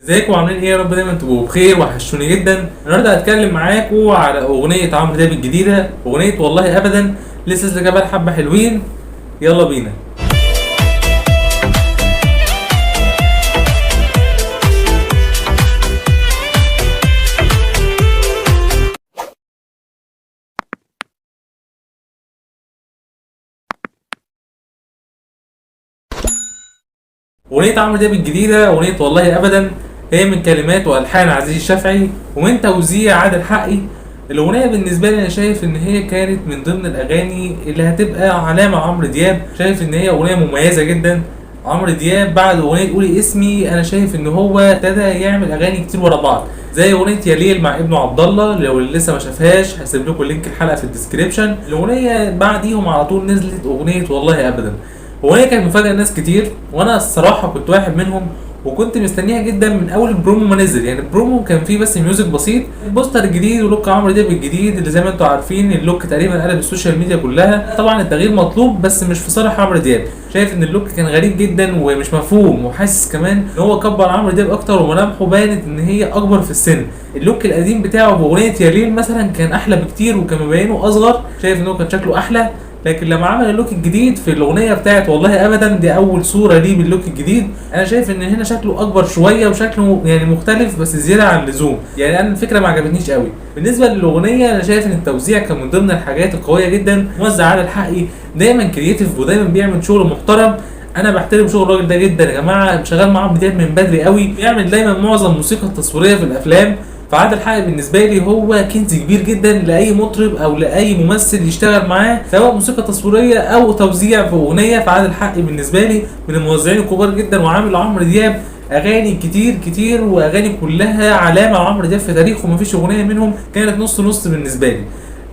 ازيكم عاملين ايه؟ يا رب دايما تبقوا بخير، وحشوني جدا. النهارده هتكلم معاكم على اغنيه عمرو دياب الجديده، اغنيه والله ابدا. لسه جبال حبه حلوين. يلا بينا. اغنيه عمرو دياب الجديده اغنيه والله ابدا، هي من كلمات والحان عزيز الشافعي ومن توزيع عادل حقي. الاغنيه بالنسبه لي انا شايف ان هي كانت من ضمن الاغاني اللي هتبقى علامه عمرو دياب. شايف ان هي اغنيه مميزه جدا. عمرو دياب بعد اغنيه قولي اسمي انا شايف ان هو ابتدى يعمل اغاني كتير ورا بعض، زي اغنيه يا ليل مع ابنه عبد الله. لو اللي لسه ما شافهاش هسيب لكم لينك الحلقه في الديسكريبشن. الاغنيه بعديهم على طول نزلت اغنيه والله ابدا. وهي كانت مفاجاه لناس كتير، وانا الصراحه كنت واحد منهم، وكنت مستنيها جدا من اول البرومو ما نزل. يعني البرومو كان فيه بس ميوزك بسيط، البوستر الجديد ولوك عمرو دياب الجديد اللي زي ما انتم عارفين اللوك تقريبا قلب السوشيال ميديا كلها. طبعا التغيير مطلوب بس مش في صالح عمرو دياب. شايف ان اللوك كان غريب جدا ومش مفهوم، وحاسس كمان ان هو كبر عمرو دياب اكتر وملامحه بانت ان هي اكبر في السن. اللوك القديم بتاعه باغنيه يا ليل مثلا كان احلى بكتير وكان مبينه اصغر، شايف ان هو كان شكله احلى. لكن لما عمل اللوك الجديد في الاغنيه بتاعت والله ابدا، دي اول صوره ليه باللوك الجديد، انا شايف ان هنا شكله اكبر شويه وشكله يعني مختلف بس زياده عن اللزوم. يعني انا الفكره ما عجبتنيش قوي. بالنسبه للاغنيه انا شايف ان التوزيع كان من ضمن الحاجات القويه جدا. موزع عادل حقي دايما كرييتيف ودايما بيعمل شغل محترم. انا بحترم شغل الراجل ده جدا يا جماعه، شغال مع عمرو دياب من بدري قوي، بيعمل دايما معظم الموسيقى التصويريه في الافلام. فعادل حقي بالنسبه لي هو كنز كبير جدا لاي مطرب او لاي ممثل يشتغل معاه، سواء موسيقى تصويريه او توزيع في اغنيه. فعادل حقي بالنسبه لي من الموزعين الكبار جدا، وعامل عمرو دياب اغاني كتير كتير، واغاني كلها علامه عمرو دياب في تاريخه، مفيش اغنيه منهم كانت نص نص بالنسبه لي.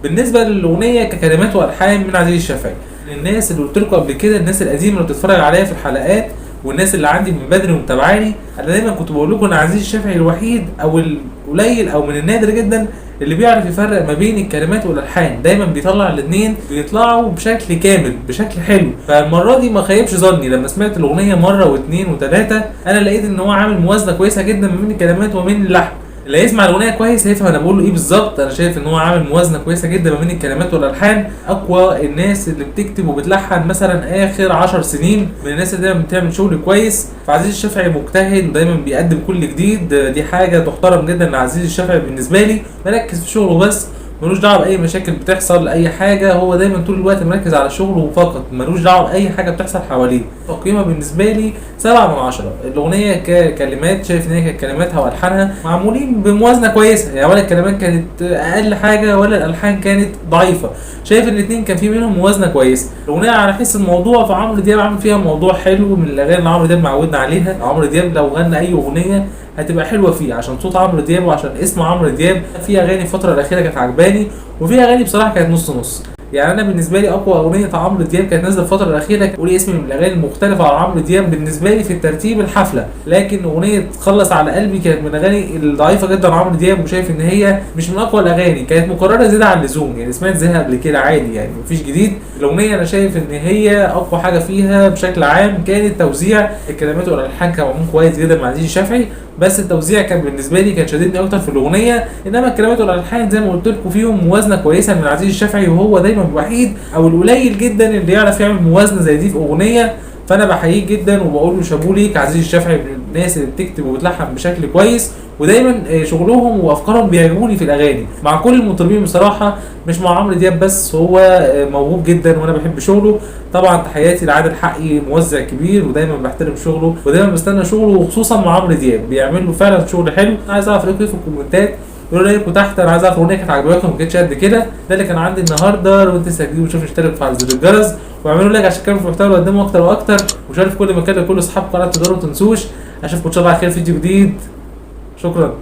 بالنسبه للاغنيه ككلمات والحان من عزيز الشافعي، الناس اللي قلت لكم قبل كده، الناس القديمه اللي بتتفرج عليا في الحلقات والناس اللي عندي من بدري ومتابعاني، انا دايما كنت بقول لكم ان عزيز الشافعي الوحيد او القليل او من النادر جدا اللي بيعرف يفرق ما بين الكلمات والالحان. دايما بيطلع الاثنين بيطلعوا بشكل كامل بشكل حلو. فالمره دي ما خيبش ظني لما سمعت الاغنيه مره واثنين وثلاثه، انا لقيت ان هو عامل موازنه كويسه جدا ما بين الكلمات وما بين اللحن. اللي هيسمع الاغنيه كويس هيفهم انا بقول له ايه بالظبط. انا شايف ان هو عامل موازنه كويسه جدا ما بين الكلمات والالحان. اقوى الناس اللي بتكتب وبتلحن مثلا اخر 10 سنين، من الناس اللي دايما بتعمل شغل كويس. فعزيز الشافعي مجتهد ودايما بيقدم كل جديد، دي حاجه تحترم جدا لعزيز الشافعي. بالنسبه لي مركز في شغله بس، ملوش دعوه باي مشاكل بتحصل اي حاجه. هو دايما طول الوقت مركز على شغله فقط، ملوش دعوه باي حاجه بتحصل حواليه. تقييمها بالنسبه لي 7/10. الاغنيه ككلمات شايف ان هي كانت كلماتها والحانها معمولين بموازنه كويسه، يعني ولا الكلمات كانت اقل حاجه ولا الالحان كانت ضعيفه. شايف ان الاثنين كان في منهم موازنه كويسه. الاغنيه على حس الموضوع، فعمرو دياب عامل فيها موضوع حلو من الاغاني اللي عمرو دياب معودنا عليها. عمرو دياب لو غنى اي اغنيه هتبقى حلوه فيه عشان صوت عمرو دياب وعشان اسم عمرو دياب. في اغاني الفتره الاخيره كانت عجباني، وفي اغاني بصراحه كانت نص نص. يعني انا بالنسبه لي اقوى اغنيه عمرو دياب كانت نازله الفتره الاخيره، قولي اسمي، من الاغاني المختلفه على عمرو دياب بالنسبه لي في الترتيب الحفله. لكن اغنيه تخلص على قلبي كانت من الاغاني الضعيفه جدا عمرو دياب، وشايف ان هي مش من اقوى الاغاني، كانت مكرره زياده عن اللزوم. يعني سمعت زيها قبل كده عادي، يعني مفيش جديد. الاغنيه انا شايف ان هي اقوى حاجه فيها بشكل عام كانت توزيع الكلمات والالحان، كان معمول كويس جدا مع عزيز الشافعي. بس التوزيع كان بالنسبه لي كان شاددني اكتر في الاغنيه. انما الكلمات والالحان زي ما قلت لكم فيهم موازنه كويسه من عزيز الشافعي، وهو دايما الوحيد او القليل جدا اللي يعرف يعمل موازنه زي دي في اغنيه. فانا بحييه جدا وبقول له شابوه ليك. عزيز الشافعي من الناس اللي بتكتب وبتلحن بشكل كويس، ودايما شغلهم وافكارهم بيعجبوني في الاغاني مع كل المطربين بصراحه، مش مع عمرو دياب بس. هو موهوب جدا وانا بحب شغله. طبعا تحياتي لعادل حقي، موزع كبير ودايما بحترم شغله ودايما بستنى شغله، وخصوصا مع عمرو دياب بيعمل له فعلا شغل حلو. عايز اعرف رايكم في الكومنتات، قولوا لي رايكم تحت. انا عايز اعرف الاغنيه كانت عجباكم ما كانتش قد كده. ده اللي كان عندي النهارده. لو انت لسه جديد وتشوف اشترك في زر الجرس واعملوا لايك عشان كمان في محتوى وقدمه اكتر واكتر، وشارك في كل مكان لكل اصحاب قناه. تقدروا ما تنسوش. اشوفكم ان شاء الله على خير في فيديو جديد. شكرا.